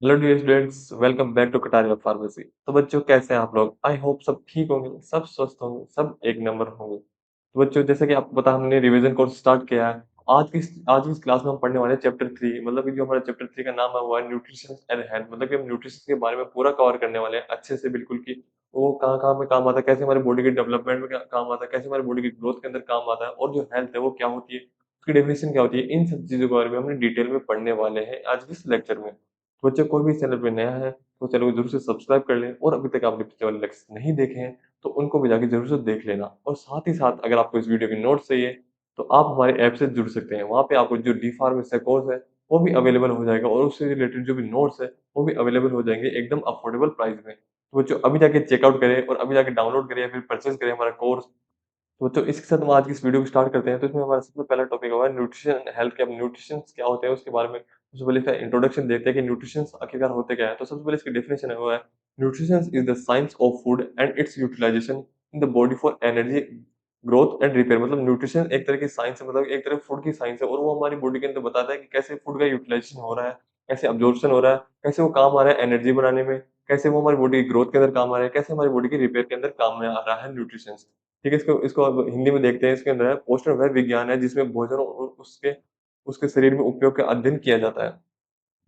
Hello dear students, welcome back to Kataria pharmacy. तो बच्चों, कैसे हैं आप लोग? आई होप सब ठीक होंगे, सब स्वस्थ होंगे, सब एक नंबर होंगे। तो बच्चों, जैसे कि आपको पता, हमने रिवीजन कोर्स स्टार्ट किया है। आज की इस क्लास में हम पढ़ने वाले हैं चैप्टर 3। मतलब कि जो हमारा चैप्टर 3 का नाम है वो है न्यूट्रिशन एंड हेल्थ। मतलब कि हम न्यूट्रिशन के बारे में पूरा कवर करने वाले हैं अच्छे से, बिल्कुल कि वो कहाँ-कहाँ में काम आता है, कैसे हमारी बॉडी के डेवलपमेंट में काम आता है, कैसे हमारी बॉडी की ग्रोथ के अंदर काम आता है, और जो हेल्थ है वो क्या होती है, उसकी डेफिनेशन क्या होती है। इन सब चीज़ों के बारे में हमने डिटेल में पढ़ने वाले हैं आज के इस लेक्चर में। तो बच्चों, कोई भी इस चैनल पे नया है तो चैनल को जरूर से सब्सक्राइब कर लें, और अभी तक आपने पिछले वाले लेक्चर नहीं देखे हैं तो उनको भी जाके जरूर से देख लेना। और साथ ही साथ अगर आपको इस वीडियो की नोट्स चाहिए तो आप हमारे ऐप से जुड़ सकते हैं। वहाँ पे आपको जो डी फार्मेसी कोर्स है वो भी अवेलेबल हो जाएगा, और उससे रिलेटेड जो भी नोट्स है वो भी अवेलेबल हो जाएंगे एकदम अफोर्डेबल प्राइस में। तो बच्चों, अभी जाके चेकआउट करें और अभी जाके डाउनलोड करें या फिर परचेज करें हमारा कोर्स। तो इसके साथ हम आज की इस वीडियो को स्टार्ट करते हैं। तो इसमें हमारा सबसे पहला टॉपिक होगा न्यूट्रिशन एंड हेल्थ के। अब न्यूट्रिशन क्या होते हैं उसके बारे में सबसे पहले इसका इंट्रोडक्शन देखते हैं कि न्यूट्रिशन आखिरकार होते क्या है। तो सबसे पहले इसकी डेफिनेशन है वो है nutrition is the science of food and its utilization in the body for energy, growth and repair. मतलब न्यूट्रिशन एक तरह की साइंस है, मतलब एक तरह फूड की साइंस है, और वो हमारी बॉडी के अंदर बताता है कि कैसे फूड का यूटिलाइजेशन हो रहा है, कैसे अब्जॉर्प्शन हो रहा है, कैसे वो काम आ रहा है एनर्जी बनाने में, कैसे वो हमारी बॉडी की ग्रोथ के अंदर काम आ रहा है, कैसे हमारी बॉडी की रिपेयर के अंदर काम में आ रहा है न्यूट्रिशन। ठीक है, इसको अब हिंदी में देखते हैं। इसके अंदर है पोषण वह विज्ञान है जिसमें भोजन और उसके उसके शरीर में उपयोग का अध्ययन किया जाता है।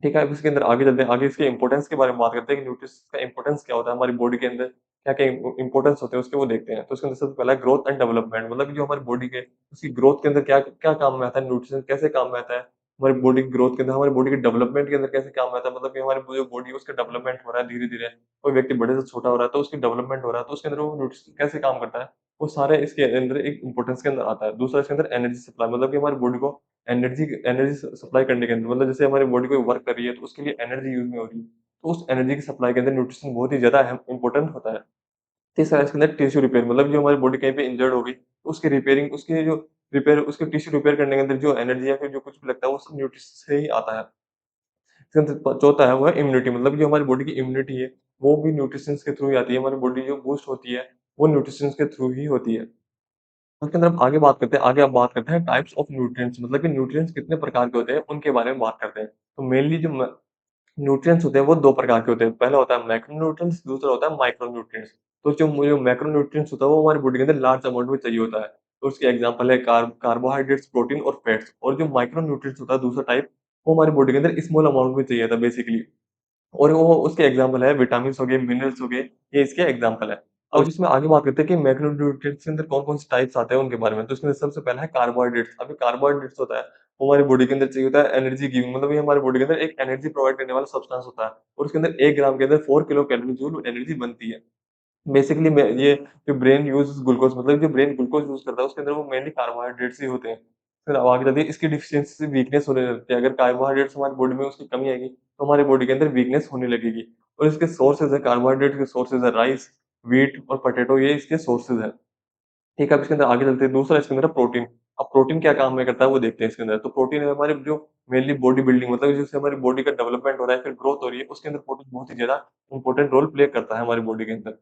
ठीक है, अब इसके अंदर आगे चलते हैं, आगे इसके इंपॉर्टेंस के बारे में बात करते हैं कि न्यूट्रिशन का इंपॉर्टेंस क्या होता है हमारी बॉडी के अंदर, क्या-क्या इंपॉर्टेंस होते हैं उसके, वो देखते हैं। तो इसके अंदर सबसे पहला है ग्रोथ एंड डेवलपमेंट। मतलब कि जो हमारी बॉडी के उसकी ग्रोथ के अंदर क्या क्या काम में आता है, न्यूट्रिशन कैसे काम में आता है हमारी बॉडी की ग्रोथ के अंदर, हमारी बॉडी के डेवलपमेंट के अंदर कैसे काम में आता है। मतलब कि हमारी जो बॉडी है उसका डेवलपमेंट हो रहा है धीरे-धीरे, कोई व्यक्ति बड़े से छोटा हो रहा है तो उसकी डेवलपमेंट हो रहा है, तो उसके अंदर वो न्यूट्रिशन कैसे काम करता है, वो सारे इसके अंदर एक इंपॉर्टेंस के अंदर आता है। दूसरा इसके अंदर एनर्जी सप्लाई। मतलब कि हमारी बॉडी को एनर्जी एनर्जी सप्लाई करने के अंदर, मतलब जैसे हमारी बॉडी कोई वर्क कर रही है तो उसके लिए एनर्जी यूज में हो रही है, तो उस एनर्जी की सप्लाई के अंदर न्यूट्रिशन बहुत ही ज्यादा इंपॉर्टेंट होता है। तीसरा इसके अंदर टिश्यू रिपेयर। मतलब जो हमारी बॉडी कहीं पे इंजर्ड हो गई तो उसकी रिपेयरिंग, उसके जो रिपेयर, उसके टिश्यू रिपेयर करने के अंदर जो एनर्जी या फिर जो कुछ भी लगता है वो सब न्यूट्रिशन से ही आता है। इसके अंदर चौथा है वो है इम्यूनिटी। मतलब जो हमारी बॉडी की इम्यूनिटी है वो भी न्यूट्रिशन के थ्रू ही आती है। हमारी बॉडी जो बूस्ट होती है वो न्यूट्रिशन के थ्रू ही होती है। उसके अंदर हम आगे बात करते हैं, आगे आप बात करते हैं टाइप्स ऑफ न्यूट्रिएंट्स। मतलब कि न्यूट्रिएंट्स कितने प्रकार के होते हैं उनके बारे में बात करते हैं। तो मेनली जो न्यूट्रिएंट्स होते हैं वो 2 प्रकार के होते हैं। पहला होता है मैक्रो न्यूट्रिएंट्स, दूसरा होता है माइक्रो न्यूट्रिएंट्स। तो जो मैक्रो न्यूट्रिएंट्स होता है वो हमारी बॉडी के अंदर लार्ज अमाउंट में चाहिए होता है। तो उसके एग्जांपल है कार्बोहाइड्रेट्स, प्रोटीन और फैट्स। और जो माइक्रो न्यूट्रिएंट्स होता है दूसरा टाइप, वो हमारी बॉडी के अंदर स्मॉल अमाउंट में चाहिए था बेसिकली। और वो उसके एग्जाम्पल है विटामिन्स हो गए, मिनरल्स हो गए, ये इसके एग्जाम्पल है। अब इसमें आगे बात करते हैं कि मैक्रोन्यूट्रिएंट्स के अंदर कौन-कौन से टाइप्स आते हैं उनके बारे में। तो इसके अंदर सबसे पहला है कार्बोहाइड्रेट्स। अभी कार्बोहाइड्रेट्स होता है, वो हमारी बॉडी के अंदर चाहिए होता है एनर्जी गिविंग। मतलब ये हमारी बॉडी के अंदर एक एनर्जी प्रोवाइड करने वाला सब्सटेंस होता है, और उसके अंदर 1 ग्राम के अंदर 4 किलो कैलोरी जूल एनर्जी बनती है। बेसिकली मैं ये जो ब्रेन यूज़ेस ग्लूकोज़, मतलब जो ब्रेन ग्लूकोज़ यूज़ करता है उसके अंदर वो मेनली कार्बोहाइड्रेट्स ही होते हैं। फिर अब आगे चलते हैं, इसकी डिफिशियंसी से वीकनेस होने लगती है। अगर कार्बोहाइड्रेट्स हमारी बॉडी में उसकी कमी आएगी तो हमारी बॉडी के अंदर वीकनेस होने लगेगी। और इसके सोर्सेज़ है, कार्बोहाइड्रेट के सोर्सेज़ है राइस, व्हीट और पोटैटो, ये इसके सोर्सेज़ हैं। ठीक है, अब इसके अंदर आगे चलते हैं, दूसरा इसके अंदर है प्रोटीन। अब प्रोटीन क्या काम में करता है वो देखते हैं इसके अंदर। तो प्रोटीन है हमारे जो मेनली बॉडी बिल्डिंग, मतलब जिससे हमारी बॉडी का डेवलपमेंट हो रहा है, फिर ग्रोथ हो रही है, उसके अंदर प्रोटीन बहुत ही ज़्यादा इंपॉर्टेंट रोल प्ले करता है हमारी बॉडी के अंदर।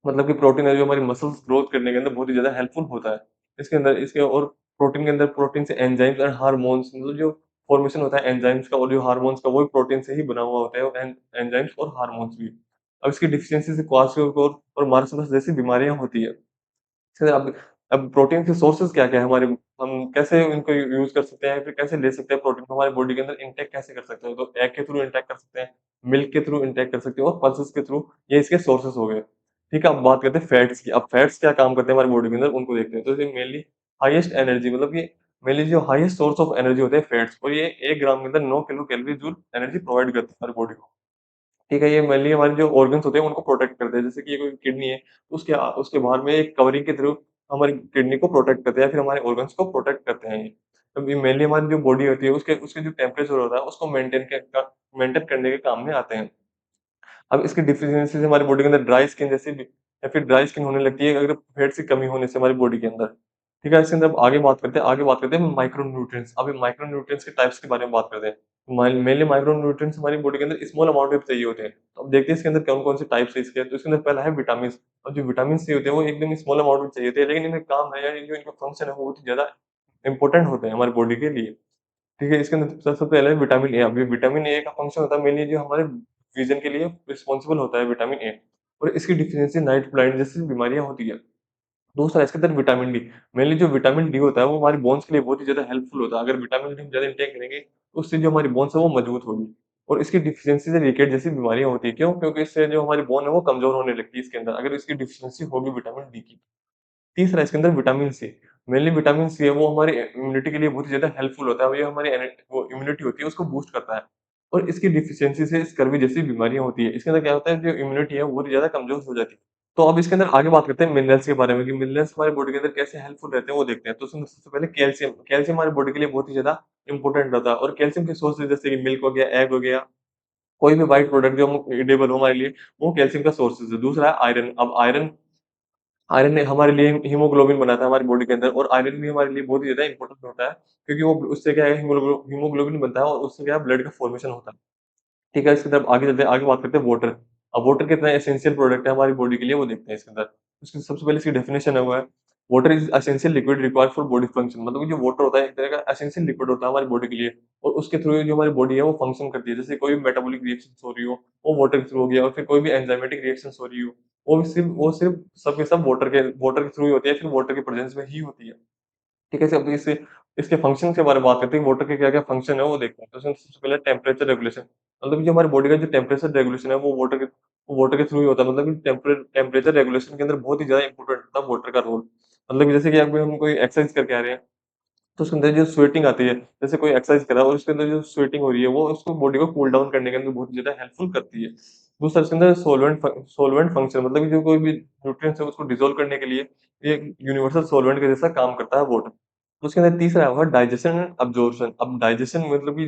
मतलब कि प्रोटीन है जो हमारी मसल्स ग्रोथ करने के अंदर बहुत ही ज़्यादा हेल्पफुल होता है। इसके अंदर इसके और प्रोटीन के अंदर प्रोटीन से एंजाइम्स एंड हार्मोन्स, मतलब जो फॉर्मेशन होता है एंजाइम्स का और जो हार्मोन्स का, वो भी प्रोटीन से ही बना हुआ होता है, एंजाइम्स और हार्मोन्स भी। अब इसकी डिफिशियंसी से क्वाशहियोकोर और मार्समस जैसी बीमारियाँ होती है। इसके अब प्रोटीन के सोर्सेज़ क्या-क्या है हमारे, हम कैसे इनको यूज़ कर सकते हैं, फिर कैसे ले सकते हैं प्रोटीन को हमारी बॉडी के अंदर इनटेक कैसे कर सकते हैं? तो एग के थ्रू इनटेक कर सकते हैं, मिल्क के थ्रू इनटेक कर सकते हैं और पल्सेस के थ्रू, ये इसके सोर्सेज़ हो गए। ठीक है, अब बात करते हैं फैट्स की। अब फैट्स क्या काम करते हैं हमारी बॉडी के अंदर उनको देखते हैं। तो ये मेनली हाईएस्ट एनर्जी, मतलब ये मेनली जो हाईएस्ट सोर्स ऑफ एनर्जी होते हैं फैट्स, और ये 1 ग्राम के अंदर 9 kilo calorie joule energy provide करते हैं हमारी बॉडी को। ठीक है, ये मेनली हमारे जो ऑर्गन्स होते हैं उनको प्रोटेक्ट करते हैं। जैसे कि ये कोई किडनी है, तो उसके बाहर में एक कवरिंग के थ्रू हमारी किडनी को प्रोटेक्ट करते हैं या फिर हमारे ऑर्गन्स को प्रोटेक्ट करते हैं ये। अब ये मेनली हमारी जो बॉडी होती है उसके उसके जो टेम्परेचर होता है उसको मेंटेन करने के काम में आते हैं। अब इसकी डिफिशियंसी से हमारी बॉडी के अंदर ड्राई स्किन जैसी भी या फिर ड्राई स्किन होने लगती है अगर फैट्स की कमी होने से हमारी बॉडी के अंदर। ठीक है, इसके अंदर अब आगे बात करते हैं माइक्रो न्यूट्रिएंट्स। अभी माइक्रो न्यूट्रिएंट्स के टाइप्स के बारे में बात करते हैं। मेनली माइक्रो न्यूट्रिएंट्स हमारी बॉडी के अंदर स्मॉल अमाउंट में चाहिए होते हैं। तो अब देखते हैं इसके अंदर कौन-कौन से टाइप्स है इसके। तो इसके अंदर पहला है विटामिन्स। और जो विटामिन्स चाहिए होते हैं वो एकदम स्मॉल अमाउंट में चाहिए होते हैं, लेकिन इनका काम है या जो इनका फंक्शन है वो बहुत ही ज़्यादा इंपॉर्टेंट होते हैं हमारी बॉडी के लिए। ठीक है? इसके अंदर सबसे पहले विटामिन ए। अभी विटामिन ए का फंक्शन होता है मेनली जो हमारे विज़न के लिए रिस्पॉन्सिबल होता है विटामिन ए, और इसकी डिफिशियंसी नाइट ब्लाइंड जैसी बीमारियाँ होती है। दूसरा इसके अंदर विटामिन डी, मेनली जो विटामिन डी होता है वो हमारी बोन्स के लिए बहुत ही ज़्यादा हेल्पफुल होता है। अगर विटामिन डी हम ज़्यादा इंटेक करेंगे, तो उससे जो हमारी बोन्स है वो मजबूत होगी, और इसकी डिफिशियंसी से रिकेट जैसी बीमारियाँ होती है। क्यों? क्योंकि इससे जो हमारी बोन है वो कमज़ोर होने लगती है इसके अंदर, अगर इसकी डिफिशियंसी होगी विटामिन डी की। तीसरा इसके अंदर vitamin C, mainly vitamin C है वो हमारी इम्यूनिटी के लिए बहुत ही ज़्यादा हेल्पफुल होता है। ये हमारी वो इम्यूनिटी होती है उसको बूस्ट करता है, और इसकी डिफिशियंसी से स्कर्वी जैसी बीमारियाँ होती है। इसके अंदर क्या होता है, जो इम्यूनिटी है वो बहुत ही ज़्यादा कमज़ोर हो जाती है। तो अब इसके अंदर आगे बात करते हैं मिनरल्स के बारे में, कि मिनरल्स हमारी बॉडी के अंदर कैसे हेल्पफुल रहते हैं वो देखते हैं। तो उसमें सबसे पहले कैल्शियम, कैल्शियम हमारी बॉडी के लिए बहुत ही ज़्यादा इंपॉर्टेंट होता है, और कैल्शियम के सोर्सेज़ जैसे कि मिल्क हो गया, एग हो गया, कोई भी व्हाइट प्रोडक्ट जो हम एडिबल हो हमारे लिए, वो कैल्शियम का सोर्सेज़ है। दूसरा है आयरन। अब आयरन आयरन ने हमारे लिए हीमोग्लोबिन बनाता है हमारी बॉडी के अंदर, और आयरन भी हमारे लिए बहुत ही ज़्यादा इंपॉर्टेंट होता है, क्योंकि वो उससे क्या है, हीमोग्लोबिन बनता है, और उससे क्या है, ब्लड का फॉर्मेशन होता है। ठीक है, इसके तरफ आगे चलते हैं, आगे बात करते हैं वाटर। अब वाटर कितना एसेंशियल प्रोडक्ट है हमारी बॉडी के लिए वो देखते हैं इसके अंदर। इसकी सबसे पहले इसकी डेफिनेशन है वो है, water is essential liquid required for body function. मतलब कि जो वाटर होता है एक तरह का एसेंशियल लिक्विड होता है हमारी बॉडी के लिए, और उसके थ्रू जो हमारी बॉडी है वो फंक्शन करती है। जैसे कोई भी मेटाबॉलिक रिएक्शंस हो रही हो, वो वाटर के थ्रू हो गया, और फिर कोई भी एंजाइमेटिक रिएक्शंस हो रही हो, वो सिर्फ सब के सब वाटर के थ्रू ही होती है, फिर वाटर के प्रेजेंस में ही होती है। ठीक है, अब इसे इसके फंक्शन के बारे में बात करते हैं, वाटर के क्या-क्या फंक्शन है वो देखते हैं। तो इसमें सबसे पहले टेम्परेचर रेगुलेशन, मतलब जो हमारी बॉडी का जो टेम्परेचर रेगुलेशन है वो वाटर के थ्रू ही होता है। मतलब कि टेम्परेचर रेगुलेशन के अंदर बहुत ही ज़्यादा इंपॉर्टेंट होता है वाटर का रोल। मतलब कि जैसे कि अभी हम कोई एक्सरसाइज करके आ रहे हैं, तो उसके अंदर जो स्वेटिंग आती है, जैसे कोई एक्सरसाइज कर रहा है और उसके अंदर जो स्वेटिंग हो रही है, वो उसको बॉडी को कूल डाउन करने के अंदर बहुत ज़्यादा हेल्पफुल करती है। दूसरा इसके अंदर सॉल्वेंट फंक्शन, मतलब कि जो कोई भी न्यूट्रिएंट्स है उसको डिसॉल्व करने के लिए ये एक यूनिवर्सल सॉल्वेंट के जैसा काम करता है वाटर। उसके अंदर तीसरा होगा डाइजेशन एंड अब्जॉर्प्शन। अब डाइजेशन मतलब कि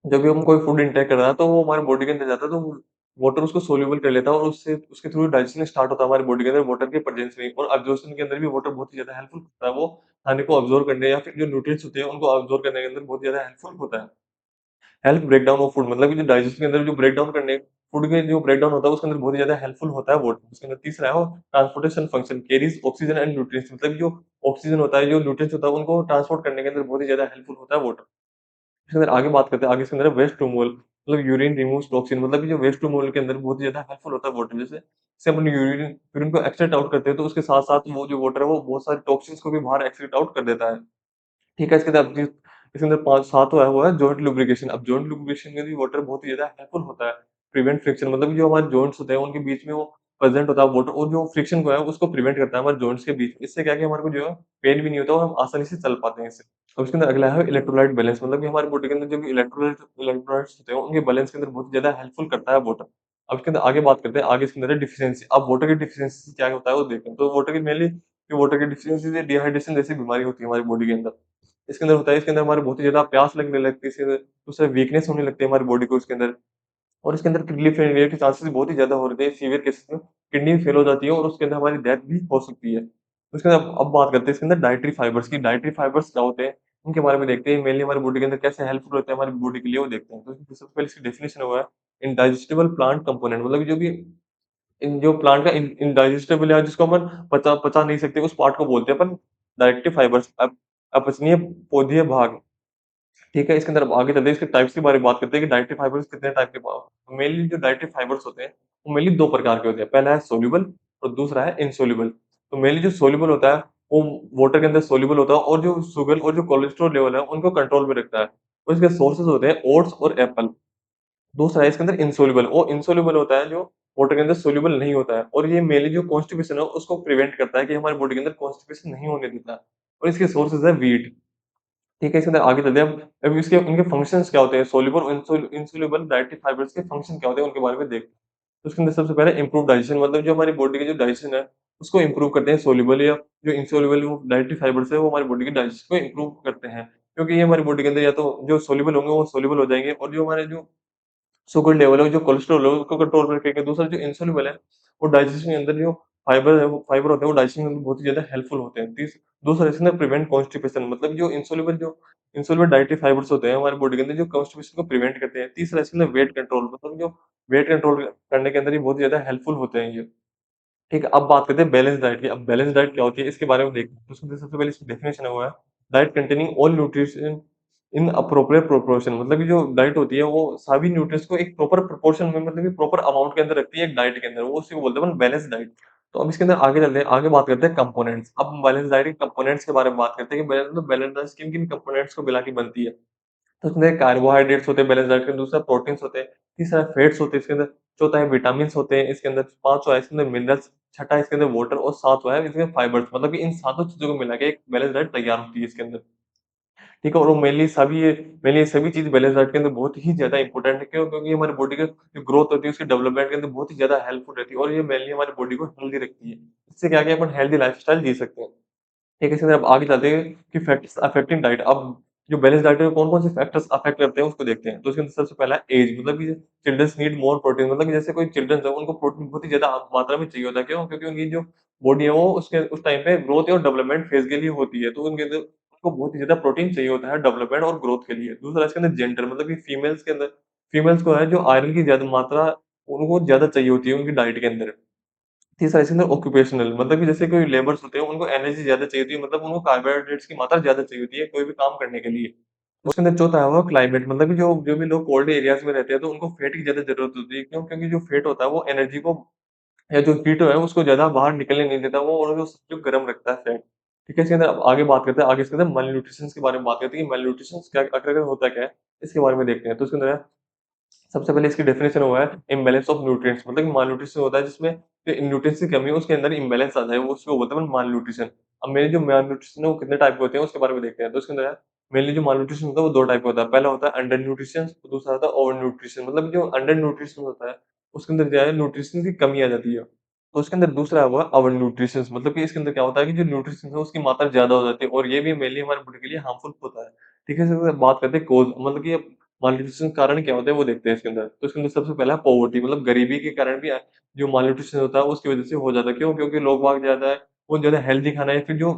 जब भी हम कोई फूड इंटेक कर रहा है, तो वो हमारे बॉडी के अंदर जाता है, तो वाटर उसको सोल्यूबल कर लेता है, और उससे उसके थ्रू डाइजेशन स्टार्ट होता है हमारी बॉडी के अंदर वाटर के प्रेजेंस में। और अब्जॉर्प्शन के अंदर भी वाटर बहुत ही ज़्यादा हेल्पफुल करता है। वो खाने को अब्ज़ॉर्ब करने या फिर जो न्यूट्रिएंट्स होते हैं उनको अब्ज़ॉर्ब करने के अंदर बहुत ज़्यादा हेल्पफुल होता है। हेल्प ब्रेकडाउन ऑफ फूड, मतलब कि जो डाइजेशन के अंदर जो ब्रेकडाउन करने फूड के जो ब्रेकडाउन होता है उसके अंदर बहुत ही ज़्यादा हेल्पफुल होता है वाटर। उसके अंदर तीसरा है वो transportation function, carries oxygen and nutrients, मतलब जो ऑक्सीजन होता है, जो न्यूट्रिएंट्स होता है, उनको ट्रांसपोर्ट करने के अंदर बहुत ही ज़्यादा हेल्पफुल होता है वाटर। इसके अंदर आगे बात करते हैं, आगे इसके अंदर है वेस्ट रिमूवल, मतलब यूरिन रिमूव्स टॉक्सिन, मतलब कि जो वेस्ट रिमूवल के अंदर बहुत ही ज़्यादा हेल्पफुल होता है वाटर। जैसे अपन यूरिन यूरिन को एक्सट्रैक्ट आउट करते हैं, तो उसके साथ-साथ वो जो वाटर है वो बहुत सारे टॉक्सिन्स को भी बाहर एक्सट्रैक्ट आउट कर देता है। ठीक है, इसके अंदर 5 सातवाँ है वो है जॉइंट लुब्रिकेशन। अब जॉइंट लुब्रिकेशन में भी वाटर बहुत ही ज़्यादा हेल्पफुल होता है। प्रिवेंट फ्रिक्शन, मतलब कि जो हमारे जॉइंट्स होते हैं उनके बीच में वो प्रेज़ेंट होता है वाटर, और जो फ्रिक्शन को है उसको प्रिवेंट करता है हमारे जॉइंट्स के बीच। इससे क्या है कि हमारे को जो है पेन भी नहीं होता, और हम आसानी से चल पाते हैं इससे। अब इसके अंदर अगला है इलेक्ट्रोलाइट बैलेंस, मतलब कि हमारी बॉडी के अंदर जो भी इलेक्ट्रोलाइट्स होते हैं उनके बैलेंस के अंदर बहुत ज़्यादा हेल्पफुल करता है वाटर। अब इसके अंदर आगे बात करते हैं, आगे इसके अंदर है डिफिशियंसी। अब वाटर की डिफिशियंसी से क्या होता है वो देखते हैं। तो वाटर की डिफिशियंसी से डिहाइड्रेशन जैसी बीमारी होती है हमारी बॉडी के अंदर। इसके अंदर होता है, इसके अंदर हमारे बहुत ही ज़्यादा प्यास लगने लगती है, इसके अंदर दूसरा वीकनेस होने लगती है हमारी बॉडी को इसके अंदर, और इसके अंदर किडनी फेलियर के चांसेस बहुत ही ज़्यादा हो रहे हैं। सीवियर केसेस में किडनी फेल हो जाती है, और उसके अंदर हमारी डेथ भी हो सकती है। उसके अंदर अब बात करते हैं इसके अंदर डाइटरी फाइबर्स की। डाइटरी फाइबर्स क्या होते हैं? उनके बारे में देखते हैं। मेनली हमारी बॉडी के अंदर कैसे हेल्पफुल होते हैं हमारी बॉडी के लिए वो देखते हैं। तो सबसे पहले इसकी डेफिनिशन हुआ है इनडाइजेस्टिबल प्लांट कंपोनेंट, मतलब जो भी इन जो प्लांट का इनडाइजेस्टिबल या जिसको अपन पचा पचा नहीं सकते उस पार्ट को बोलते हैं अपन डाइटरी फाइबर्स। अब अपचनीय पौधीय भाग। ठीक है, इसके अंदर अब आगे चलते हैं, इसके टाइप्स के बारे में बात करते हैं कि डाइटरी फाइबर्स कितने टाइप के मेनली जो डाइटरी फाइबर्स होते हैं, वो मेनली 2 प्रकार के होते हैं। पहला है सोल्यूबल, और दूसरा है इनसोल्यूबल। तो मेनली जो सोल्यूबल होता है, वो वाटर के अंदर सोल्यूबल होता है, और जो शुगर और जो कोलेस्ट्रॉल लेवल है, उनको कंट्रोल में रखता है। और इसके सोर्सेज़ होते हैं ओट्स और एप्पल। दूसरा है इसके अंदर इनसोल्यूबल, वो इनसोल्यूबल होता है जो वाटर के अंदर सोल्यूबल नहीं होता है, और ये मेनली जो कॉन्स्टिपेशन है उसको प्रिवेंट करता है, कि हमारी बॉडी के अंदर कॉन्स्टिपेशन नहीं होने देता। और इसके सोर्सेज़ है व्हीट। ठीक है, इसके अंदर आगे चलते हैं। अब इसके उनके फंक्शंस क्या होते हैं, सोल्यूबल और इनसोल्यूबल डाइटरी फाइबर्स के फंक्शन क्या होते हैं, उनके बारे में देखते हैं। तो उसके अंदर सबसे पहले इम्प्रूव डाइजेशन, मतलब जो हमारी बॉडी की जो डाइजेशन है, उसको इम्प्रूव करते हैं सोल्यूबल या जो इनसोल्यूबल वो डाइटरी फाइबर्स है, वो हमारी बॉडी की डाइजेशन को इम्प्रूव करते हैं। क्योंकि ये हमारी बॉडी के अंदर या तो जो सोल्यूबल होंगे वो सोल्यूबल हो जाएँगे, और जो हमारे जो शुगर लेवल है, जो कोलेस्ट्रॉल है, उसको कंट्रोल में रखेगा। दूसरा जो इंसुलिन है, वो डाइजेशन के अंदर जो फाइबर है, वो फाइबर होते हैं, वो डाइजेशन में बहुत ही ज़्यादा हेल्पफुल होते हैं। दूसरा इसके अंदर प्रिवेंट कॉन्स्टिपेशन, मतलब जो इंसोल्यूबल डाइटरी फाइबर्स होते हैं हमारी बॉडी के अंदर, जो कॉन्स्टिपेशन को प्रिवेंट करते हैं। तीसरा इसके अंदर वेट कंट्रोल, मतलब जो वेट कंट्रोल करने के अंदर ये बहुत ज़्यादा हेल्पफुल होते हैं ये। ठीक है, अब बात करते हैं बैलेंस डाइट की। अब बैलेंस डाइट क्या होती है, इसके बारे में देखते हैं। तो उसमें सबसे पहले इसकी डेफिनेशन है वो है diet containing all nutrition in appropriate proportion, मतलब कि जो डाइट होती है वो सभी न्यूट्रिएंट्स को एक प्रॉपर प्रोपोर्शन में, मतलब कि प्रॉपर अमाउंट के अंदर रखती है एक डाइट के अंदर, वो उसी को बोलते हैं अपन बैलेंस डाइट। तो अब इसके अंदर आगे चलते हैं, आगे बात करते हैं कंपोनेंट्स। अब हम बैलेंस डाइट के कंपोनेंट्स के बारे में बात करते हैं कि बैलेंस डाइट किन-किन कंपोनेंट्स को मिला के बनती है। तो उसमें कार्बोहाइड्रेट्स होते हैं बैलेंस डाइट के, दूसरा प्रोटीन्स होते हैं, तीसरा फैट्स होते हैं इसके अंदर, चौथा है विटामिन्स होते हैं इसके अंदर, पाँचवाँ है इसके अंदर मिनरल्स, छठा है इसके अंदर वाटर और सातवां है इसमें फाइबर्स, मतलब कि इन सातों चीज़ों को मिला के एक बैलेंस डाइट तैयार होती है इसके अंदर। ठीक है? और वो मेनली ये सभी चीज़ बैलेंस डाइट के अंदर बहुत ही ज़्यादा इंपॉर्टेंट है। क्यों? क्योंकि हमारी बॉडी का जो ग्रोथ होती है उसकी डेवलपमेंट के अंदर बहुत ही ज़्यादा हेल्पफुल रहती है, और ये मेनली हमारी बॉडी को हेल्दी रखती है। इससे क्या है कि अपन हेल्दी लाइफ़स्टाइल जी सकते हैं। ठीक है, इसके अंदर अब आगे चलते हैं कि फैक्टर्स अफेक्टिंग डाइट। अब जो बैलेंस डाइट में कौन-कौन से फैक्टर्स अफेक्ट करते हैं उसको देखते हैं। तो इसके अंदर सबसे पहला है एज, मतलब कि चिल्ड्रंस नीड मोर प्रोटीन, मतलब कि जैसे कोई चिल्ड्रंस है उनको प्रोटीन बहुत ही ज़्यादा मात्रा में चाहिए होता है। क्यों? क्योंकि उनकी जो बॉडी है वो उसके उस टाइम पे ग्रोथ और डेवलपमेंट फेज़ के लिए होती है। तो उनके अंदर उनको बहुत ही ज़्यादा प्रोटीन चाहिए होता है डेवलपमेंट और ग्रोथ के लिए। दूसरा इसके अंदर जेंडर, मतलब कि फीमेल्स के अंदर फीमेल्स को है जो आयरन की ज़्यादा मात्रा उनको ज़्यादा चाहिए होती है उनकी डाइट के अंदर। तीसरा इसके अंदर ऑक्यूपेशनल, मतलब कि जैसे कोई लेबर्स होते हैं उनको एनर्जी ज़्यादा चाहिए होती है, मतलब उनको कार्बोहाइड्रेट्स की मात्रा ज़्यादा चाहिए होती है कोई भी काम करने के लिए। उसके अंदर चौथा है वो क्लाइमेट, मतलब कि जो जो भी लोग कोल्ड एरियाज़ में रहते हैं तो उनको फैट की ज़्यादा ज़रूरत होती है। क्यों? क्योंकि जो फैट होता है वो एनर्जी को या जो हीट है उसको ज़्यादा बाहर निकलने नहीं देता, वो और जो गर्म रखता है फैट। ठीक है? इसके अंदर अब आगे बात करते हैं, आगे इसके अंदर malnutrition के बारे में बात करते हैं कि malnutrition क्या आखिर होता क्या है? इसके बारे में देखते हैं। तो इसके अंदर है सबसे पहले इसकी डेफिनेशन हुआ है इम्बैलेंस ऑफ न्यूट्रिएंट्स, मतलब कि malnutrition होता है जिसमें जो न्यूट्रिएंट्स की कमी है उसके अंदर इम्बैलेंस आ जाए, वो उसको बोलते हैं malnutrition। अब मेरे जो malnutrition है वो कितने टाइप के होते हैं उसके बारे में देखते हैं। तो इसके अंदर है मेनली जो malnutrition होता है वो 2 टाइप का होता है। पहला होता है अंडर न्यूट्रिशन, दूसरा होता है ओवर न्यूट्रिशन। मतलब जो अंडर न्यूट्रिशन होता है उसके अंदर क्या है न्यूट्रिशन की कमी आ जाती है। तो उसके अंदर दूसरा है वो ओवर न्यूट्रिशन, मतलब कि इसके अंदर क्या होता है कि जो न्यूट्रिशन है उसकी मात्रा ज़्यादा हो जाती है, और ये भी मेनली हमारे बॉडी के लिए हार्मफुल होता है। ठीक है? इसके अंदर बात करते हैं कॉज़, मतलब कि मालन्यूट्रिशन कारण क्या होता है वो देखते हैं इसके अंदर। तो इसके अंदर सबसे पहला है पॉवर्टी, मतलब गरीबी के कारण भी जो मालन्यूट्रिशन होता है उसकी वज़ह से हो जाता है। क्यों? क्योंकि लोग बाग ज़्यादा है, वो ज़्यादा हेल्दी खाना या फिर जो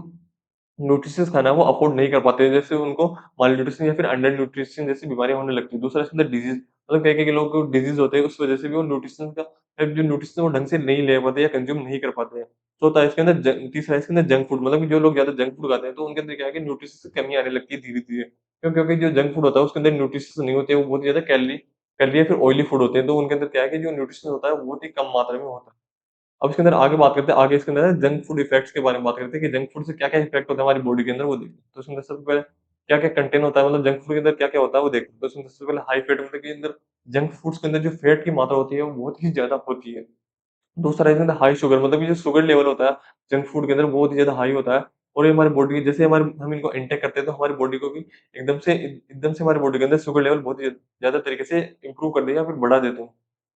न्यूट्रिशियस खाना है वो अफ़ोर्ड नहीं कर पाते, जैसे उनको मालन्यूट्रिशन या फिर अंडर न्यूट्रिशन जैसी बीमारियाँ होने लगती है। दूसरा इसके अंदर डिज़ीज़, मतलब कई-कई के लोग को डिज़ीज़ होते हैं, उस वज़ह से भी वो न्यूट्रिशन का जो न्यूट्रिशन वो ढंग से नहीं ले पाते या कंज़्यूम नहीं कर पाते हैं। चौथा है इसके अंदर तीसरा है इसके अंदर जंक फूड, मतलब कि जो लोग ज़्यादा जंक फूड खाते हैं तो उनके अंदर क्या है कि न्यूट्रिशन की कमी आने लगती है धीरे-धीरे। क्यों? क्योंकि जो जंक फूड होता है उसके अंदर न्यूट्रिशंस नहीं होते, वो बहुत ही ज़्यादा कैलोरी कैलोरी या फिर ऑयली फूड होते हैं, तो उनके अंदर क्या है कि जो न्यूट्रिशन होता है वो बहुत ही कम मात्रा में होता है। अब इसके अंदर आगे बात करते हैं, आगे इसके अंदर जंक फूड इफेक्ट्स के बारे में बात करते हैं कि जंक फूड से क्या-क्या इफेक्ट होता है हमारी बॉडी के अंदर वो देखते हैं। तो इसके अंदर सबसे पहले क्या-क्या कंटेंट होता है, मतलब जंक फूड के अंदर क्या-क्या होता है वो देखते हैं। तो इसमें सबसे पहले हाई फैट, मतलब कि अंदर जंक फूड्स के अंदर जो फैट की मात्रा होती है वो बहुत ही ज़्यादा होती है। दूसरा इसके अंदर हाई शुगर, मतलब ये जो शुगर लेवल होता है जंक फूड के अंदर बहुत ही ज़्यादा हाई होता है, और ये हमारी बॉडी जैसे हमारे हम इनको इनटेक करते हैं तो हमारी बॉडी को भी एकदम से हमारी बॉडी के अंदर शुगर लेवल बहुत ही ज़्यादा तरीके से इम्प्रूव कर देगा या फिर बढ़ा देते हैं।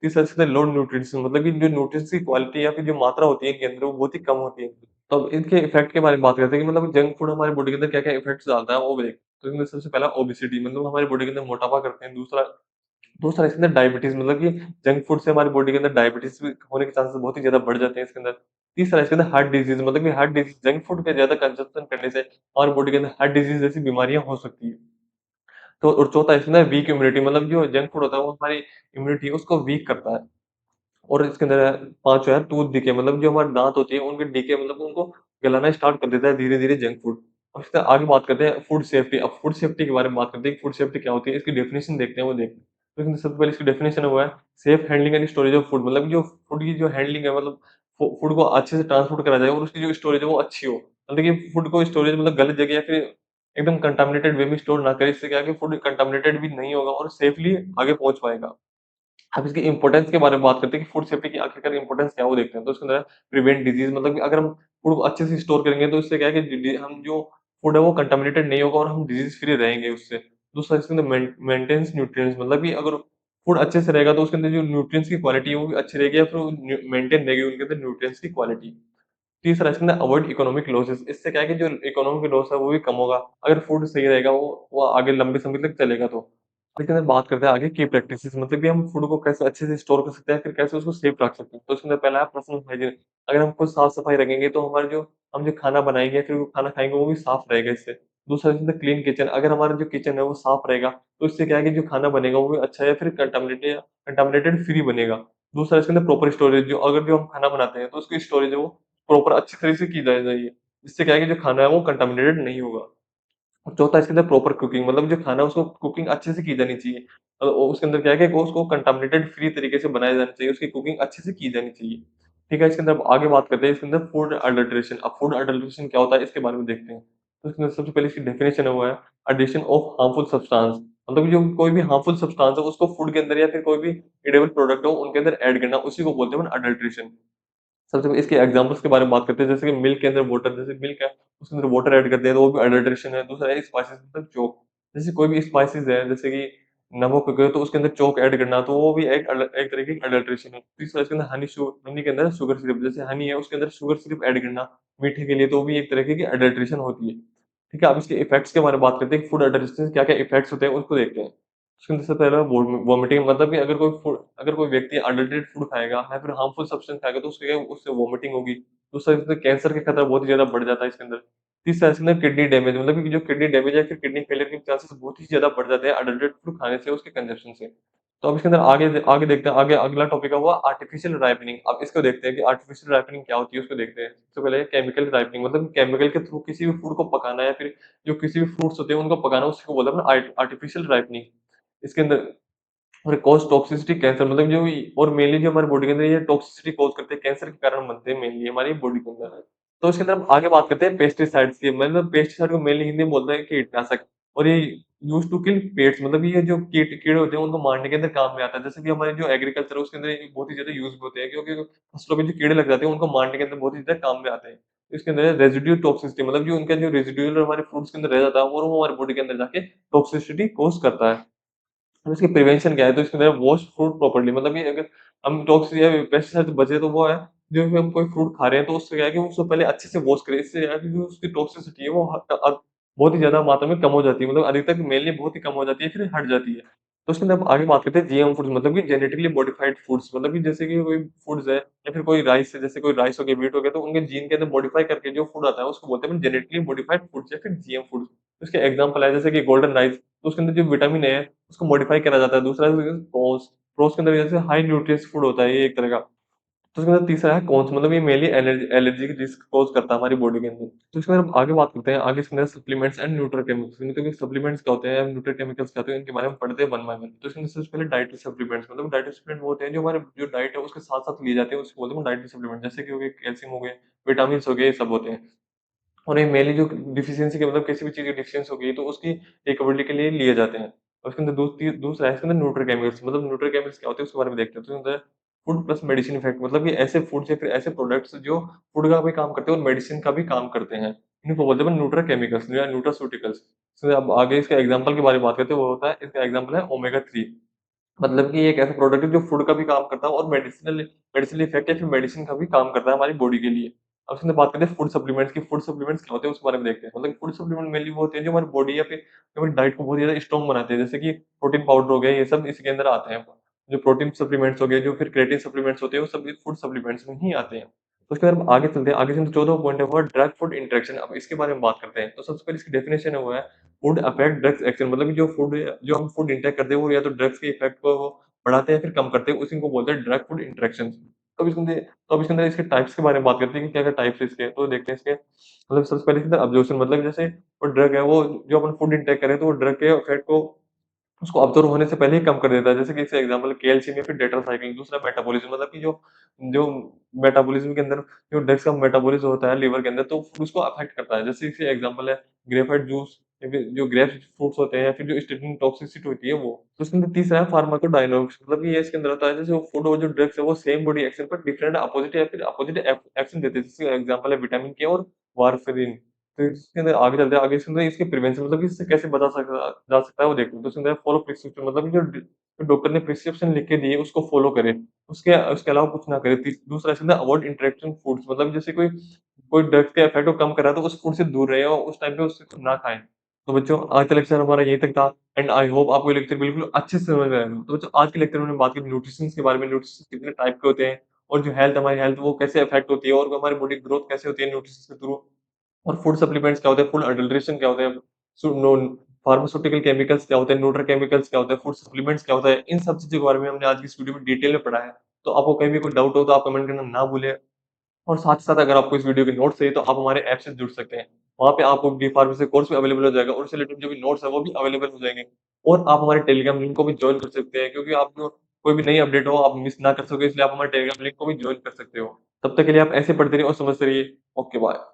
तीसरा इसके अंदर लो न्यूट्रिशन, मतलब कि जो न्यूट्रिएंट्स की क्वालिटी या फिर जो मात्रा होती है इनके अंदर वो बहुत ही कम होती है। तो अब इनके इफेक्ट के बारे में बात करते हैं कि मतलब जंक फूड हमारी बॉडी के अंदर क्या-क्या इफेक्ट्स डालता है वो भी देखते हैं। तो इनमें सबसे पहला ओबेसिटी, मतलब हमारी बॉडी के अंदर मोटापा करते हैं। दूसरा दूसरा इसके अंदर डायबिटीज़, मतलब कि जंक फूड से हमारी बॉडी के अंदर डायबिटीज़ भी होने के चांसेस बहुत ही ज़्यादा बढ़ जाते हैं इसके अंदर। तीसरा इसके अंदर हार्ट डिज़ीज़, मतलब कि हार्ट डिज़ीज़ जंक फूड का ज़्यादा कंज़म्पशन करने से हमारी बॉडी के अंदर हार्ट डिज़ीज़ जैसी बीमारियाँ हो सकती है। तो और चौथा इसके अंदर वीक इम्यूनिटी, मतलब जो जंक फूड होता है वो हमारी इम्यूनिटी है उसको वीक करता है। और इसके अंदर है पाँचवाँ है टूथ डिके, मतलब जो हमारे दाँत होती है उनके डिके, मतलब उनको गलाना स्टार्ट कर देता है धीरे-धीरे जंक फूड। अब इसके आगे बात करते हैं फूड सेफ्टी। अब फूड सेफ्टी के बारे में बात करते हैं कि फूड सेफ्टी क्या होती है? इसकी डेफिनिशन देखते हैं, वो देखते हैं। तो इसमें सबसे पहले इसकी डेफिनिशन हुआ है safe handling and storage of food, मतलब जो फूड की जो हैंडलिंग है, मतलब फूड को अच्छे से ट्रांसपोर्ट करा जाए और उसकी जो स्टोरेज है वो अच्छी हो। मतलब कि फूड को स्टोरेज मतलब गलत जगह या फिर एकदम कंटामिनेटेड वे में स्टोर ना करें, इससे क्या है कि फूड कंटामिनेटेड भी नहीं होगा और सेफली आगे पहुँच पाएगा। अब इसकी इम्पोर्टेंस के बारे में बात करते हैं कि फूड सेफ्टी की आखिरकार इम्पोर्टेंस क्या है वो देखते हैं। तो उसके अंदर है प्रिवेंट डिजीज़, मतलब कि अगर हम फूड को अच्छे से स्टोर करेंगे तो इससे क्या है कि डि हम जो फूड है वो कंटामिनेटेड नहीं होगा और हम डिजीज़ फ्री रहेंगे उससे। दूसरा इसके अंदर मेंटेनेंस न्यूट्रिएंट्स, मतलब कि अगर फूड अच्छे से रहेगा तो उसके अंदर जो न्यूट्रिएंट्स की क्वालिटी है वो भी अच्छी रहेगी या फिर वो मेंटेन रहेगी उनके अंदर न्यूट्रिएंट्स की क्वालिटी। तीसरा इसके अंदर अवॉइड इकोनॉमिक लॉसेस, इससे क्या है कि जो इकोनॉमिक लॉस है वो भी कम होगा। अगर फूड सही रहेगा वो आगे लंबे समय तक चलेगा तो। इसके अंदर बात करते हैं आगे की प्रैक्टिसेस, मतलब कि हम फूड को कैसे अच्छे से स्टोर कर सकते हैं, फिर कैसे उसको सेफ रख सकते हैं। तो इसके अंदर पहला है पर्सनल हाइजीन। अगर हम खुद साफ-सफाई रखेंगे तो हमारे जो हम जो खाना बनाएँगे फिर वो खाना खाएँगे वो भी साफ रहेगा इससे। दूसरा इसके अंदर क्लीन किचन, अगर हमारा जो किचन है वो साफ रहेगा तो इससे क्या है कि जो खाना बनेगा वो भी अच्छा है, फिर कंटामिनेटेड फ्री बनेगा। दूसरा इसके अंदर प्रॉपर स्टोरेज, जो हम खाना बनाते हैं तो उसकी स्टोरेज है वो प्रॉपर अच्छी तरह से की जानी चाहिए। इससे क्या है कि जो खाना है वो कंटामिनेटेड नहीं होगा। और चौथा इसके अंदर प्रॉपर कुकिंग, मतलब जो खाना है उसको कुकिंग अच्छे से की जानी चाहिए। उसके अंदर क्या है कि उसको कंटामिनेटेड फ्री तरीके से बनाया जाना चाहिए, उसकी कुकिंग अच्छे से की जानी चाहिए। ठीक है, इसके अंदर अब आगे बात करते हैं इसके अंदर फूड अडल्ट्रेशन। अब फूड अडल्ट्रेशन क्या होता है इसके बारे में देखते हैं। तो इसके अंदर सबसे पहले इसकी डेफिनेशन है वो है एडिशन ऑफ हार्मफुल सब्सटेंस, मतलब जो कोई भी हार्मफुल सब्सटेंस है उसको फूड के अंदर या फिर कोई भी एडिबल प्रोडक्ट हो उनके अंदर ऐड करना, उसी को बोलते हैं अडल्ट्रेशन। सबसे पहले इसके एग्जांपल्स के बारे में बात करते हैं, जैसे कि मिल्क के अंदर वाटर, जैसे मिल्क है उसके अंदर वाटर ऐड करते हैं तो वो भी अडल्ट्रेशन है। दूसरा है स्पाइसेस मतलब चॉक, जैसे कोई भी स्पाइसेस है जैसे कि नमक हो गया तो उसके अंदर चॉक ऐड करना तो वो भी एक तरह की अडल्ट्रेशन है। तीसरा इसके अंदर हनी के अंदर शुगर सिरप, जैसे हनी है उसके अंदर शुगर सिरप ऐड करना मीठे के लिए, तो वो भी एक तरह की अडल्ट्रेशन होती है। ठीक है, अब इसके इफेक्ट्स के बारे में बात करते हैं, फूड अडल्ट्रेशन क्या क्या इफेक्ट्स होते हैं उसको देखते हैं। उसके अंदर सबसे पहला वोमिटिंग, मतलब कि अगर कोई व्यक्ति अडल्ट्रेटेड फूड खाएगा या फिर हार्मफुल सब्सटेंस खाएगा तो उसके उससे वोमिटिंग होगी। दूसरा इसमें कैंसर का खतरा बहुत ही ज़्यादा बढ़ जाता है इसके अंदर। तीसरा इसके अंदर किडनी डैमेज, मतलब कि जो किडनी डैमेज है फिर किडनी फेलियर के चांसेस बहुत ही ज़्यादा बढ़ जाते हैं अडल्ट्रेटेड फूड खाने से, उसके कंजप्शन से। तो अब इसके अंदर आगे देखते हैं, आगे अगला टॉपिक है वो आर्टिफिशियल राइपनिंग। अब इसको देखते हैं कि आर्टिफिशियल राइपनिंग क्या होती है उसको देखते हैं। सबसे पहले केमिकल राइपनिंग, मतलब केमिकल के थ्रू किसी भी फूड को पकाना या फिर जो किसी भी फ्रूट्स होते हैं उनको पकाना, उसी को बोलते हैं आर्टिफिशियल राइपनिंग। इसके अंदर और कॉज़ टॉक्सिसिटी कैंसर, मतलब जो और मेनली जो हमारी बॉडी के अंदर ये टॉक्सिसिटी कॉज़ करते हैं, कैंसर के कारण बनते हैं मेनली हमारी बॉडी के अंदर। तो इसके अंदर हम आगे बात करते हैं पेस्टिसाइड्स की, मतलब पेस्टिसाइड को मेनली हिंदी में बोलते हैं कीटनाशक। और ये यूज्ड टू किल पेट्स, मतलब ये जो कीड़े होते हैं उनको मारने के अंदर काम में आता है। जैसे कि हमारे जो एग्रीकल्चर है उसके अंदर ये बहुत ही ज़्यादा यूज़ भी होते हैं, क्योंकि फसलों में जो कीड़े लग जाते हैं उनको मारने के अंदर बहुत ही ज़्यादा काम में आते हैं। तो इसके अंदर रेसिड्यू टॉक्सिसिटी, मतलब जो उनका जो रेसिड्यूल हमारे फ्रूट्स के अंदर रह जाता है और वो हमारी बॉडी के अंदर जाके टॉक्सिसिटी कॉज़ करता है। अब इसकी प्रिवेंशन क्या है? तो इसके अंदर वॉश फ्रूट प्रॉपर्ली, मतलब कि अगर हम टॉक्सिक या पेस्टिसाइड से बचे तो वो है, जो भी हम कोई फ्रूट खा रहे हैं तो उससे क्या है कि उसको पहले अच्छे से वॉश करें। इससे क्या है कि जो उसकी टॉक्सिसिटी है वो बहुत ही ज़्यादा मात्रा में कम हो जाती है, मतलब अधिकतर मेनली बहुत ही कम हो जाती है, फिर हट जाती है। तो उसके अंदर अब आगे बात करते हैं जीएम फूड्स, मतलब कि जेनेटिकली मॉडिफाइड फूड्स, मतलब कि जैसे कि कोई फूड्स है या फिर कोई राइस है, जैसे कोई राइस हो गया, व्हीट हो गया, तो उनके जीन के अंदर मॉडिफाई करके जो फूड आता है उसको बोलते हैं जेनेटिकली मॉडिफाइड फूड्स या फिर जीएम फूड्स। उसके एग्जांपल है जैसे कि गोल्डन राइस, तो उसके अंदर जो विटामिन है उसको मॉडिफाई करा जाता है। दूसरा है प्रोस, प्रोस के अंदर जैसे हाई न्यूट्रिएंट्स फूड होता है ये एक तरह का। तो उसके अंदर तीसरा है कॉन्स, मतलब ये मेनली एलर्जी की रिस्क कॉज़ करता है हमारी बॉडी के अंदर। तो इसके अंदर हम आगे बात करते हैं, आगे इसके अंदर सप्लीमेंट्स एंड न्यूट्रोकेमिकल्स, मतलब सप्लीमेंट्स क्या होते हैं, न्यूट्रोकेमिकल्स क्या होते हैं, इनके बारे में पढ़ते हैं वन बाय वन। तो इसके अंदर सबसे पहले डाइटरी सप्लीमेंट्स, मतलब डाइटरी सप्लीमेंट वो होते हैं जो हमारे जो डाइट है उसके साथ-साथ लिए जाते हैं, उसको बोलते हैं डाइटरी सप्लीमेंट। जैसे कि हो गए कैल्शियम हो गए, विटामिन्स हो गए, ये सब होते हैं। और ये मेनली जो डिफिशियंसी के, मतलब किसी भी चीज़ की डिफिशियंसी हो गई तो उसकी रिकवरी के लिए लिए जाते हैं। और उसके अंदर दूसरा है इसके अंदर न्यूट्रीकेमिकल्स, मतलब न्यूट्रीकेमिकल्स क्या होते हैं उसके बारे में देखते हैं। तो इसके अंदर फूड प्लस मेडिसिन इफेक्ट, मतलब ये ऐसे फूड्स या फिर ऐसे प्रोडक्ट्स जो फूड का भी काम करते हैं और मेडिसिन का भी काम करते हैं। इनको बोलते हैं न्यूट्राकेमिकल्स या न्यूट्रास्यूटिकल्स। इसमें अब आगे इसके एग्जांपल के बारे में बात करते हैं, वो होता है इसका एग्जांपल है ओमेगा 3, मतलब कि ये एक ऐसा प्रोडक्ट है जो फूड का भी काम करता है और मेडिसिनल इफेक्ट या फिर मेडिसिन का भी काम करता है हमारी बॉडी के लिए। अब इसमें बात करते हैं फूड सप्लीमेंट्स की। फूड सप्लीमेंट्स क्या होते हैं उसके बारे में देखते हैं। मतलब फूड सप्लीमेंट मेनली वो होते हैं जो हमारी बॉडी या फिर हमारी डाइट को बहुत ज्यादा स्ट्रॉन्ग बनाते हैं, जैसे कि प्रोटीन पाउडर हो गया, ये सब इसके अंदर आते हैं। जो प्रोटीन सप्लीमेंट्स हो गए, जो फिर क्रेटिन सप्लीमेंट्स होते हैं, वो सब फूड सप्लीमेंट्स में ही आते हैं। तो उसके बाद हम आगे चलते हैं, आगे से 14 पॉइंट है वो ड्रग फूड इंटरेक्शन। अब इसके बारे में बात करते हैं। तो सबसे पहले इसकी डेफिनेशन है वो है फूड अफेक्ट ड्रग्स एक्शन, मतलब कि जो हम फूड इंटेक करते हैं वो या तो ड्रग्स के इफेक्ट को बढ़ाते हैं फिर कम करते हैं, उसी को बोलते हैं ड्रग फूड इंटरेक्शंस। तो अब इसके अंदर इसके टाइप्स के बारे में बात करते हैं कि क्या-क्या टाइप्स है इसके, तो देखते हैं इसके। मतलब सबसे पहले इसके अंदर अब्जॉर्प्शन, मतलब जैसे वो ड्रग है वो जो अपन फूड इंटेक कर रहे हैं तो वो ड्रग के इफेक्ट को उसको ऑब्जर्व होने से पहले ही कम कर देता है। जैसे कि इसका एग्जांपल कैल्शियम या फिर टेट्रासाइक्लिन। दूसरा मेटाबॉलिज्म, मतलब कि जो जो मेटाबॉलिज्म के अंदर जो ड्रग्स का मेटाबॉलिज्म होता है लिवर के अंदर, तो फिर उसको अफेक्ट करता है। जैसे इसके एग्जांपल है ग्रेपफ्रूट जूस या फिर जो ग्रेप्स फ्रूट्स होते हैं या फिर जो स्टिमुलेंट टॉक्सिसिटी होती है वो। तो उसके अंदर तीसरा है फार्माकोडायनामिक्स, मतलब कि ये इसके अंदर होता है जैसे वो फूड और जो ड्रग्स है वो सेम बॉडी एक्शन पर डिफरेंट अपोजिट या फिर अपोजिट एक्शन देते हैं। जैसे एग्जांपल है विटामिन के और वारफेरिन। तो इसके अंदर आगे चलते हैं, आगे इसके अंदर इसके प्रिवेंशन, मतलब कि इससे कैसे बचा सका जा सकता है वो देखते हैं। तो इसके अंदर फॉलो प्रिस्क्रिप्शन, मतलब कि जो डॉक्टर ने प्रिस्क्रिप्शन लिख के दी है उसको फॉलो करें। उसके उसके अलावा कुछ ना करें। दूसरा इसके अंदर अवॉइड इंटरेक्शन फूड्स, मतलब जैसे कोई कोई ड्रग्स के इफेक्ट को कम कर रहा है तो उस फूड से दूर रहे और उस टाइम पे उसको ना खाएँ। तो बच्चों आज का लेक्चर हमारा यहीं तक था एंड आई होप आपको ये लेक्चर बिल्कुल अच्छे से समझ में आया होगा। तो बच्चों आज के लेक्चर में हमने बात की न्यूट्रिशन के बारे में, न्यूट्रिशन कितने टाइप के होते हैं और जो हेल्थ हमारी हेल्थ वो कैसे अफेक्ट होती है और हमारी बॉडी ग्रोथ कैसे होती है न्यूट्रिशन के थ्रू। और फूड सप्लीमेंट्स क्या होते हैं, फूड अडल्ट्रेशन क्या होते हैं, सु नोन फार्मास्यूटिकल केमिकल्स क्या होते हैं, न्यूट्रा केमिकल्स क्या होता है, फूड सप्लीमेंट्स क्या होता है, इन सब चीज़ों के बारे में हमने आज की इस वीडियो में डिटेल में पढ़ा है। तो आपको कहीं भी कोई डाउट हो तो आप कमेंट करना ना भूलें और साथ ही साथ अगर आपको इस वीडियो के नोट्स चाहिए तो आप हमारे ऐप से जुड़ सकते हैं। वहाँ पे आपको डी फार्मेसी कोर्स भी अवेलेबल हो जाएगा और उससे रिलेटेड जो भी नोट्स है वो भी अवेलेबल हो जाएँगे। और आप हमारे टेलीग्राम लिंक को भी जॉइन कर सकते हैं क्योंकि आपको कोई भी नई अपडेट हो आप मिस ना कर सको इसलिए आप हमारे टेलीग्राम लिंक को भी जॉइन कर सकते हो। तब तक के लिए आप ऐसे पढ़ते रहिए और समझते रहिए। Okay bye.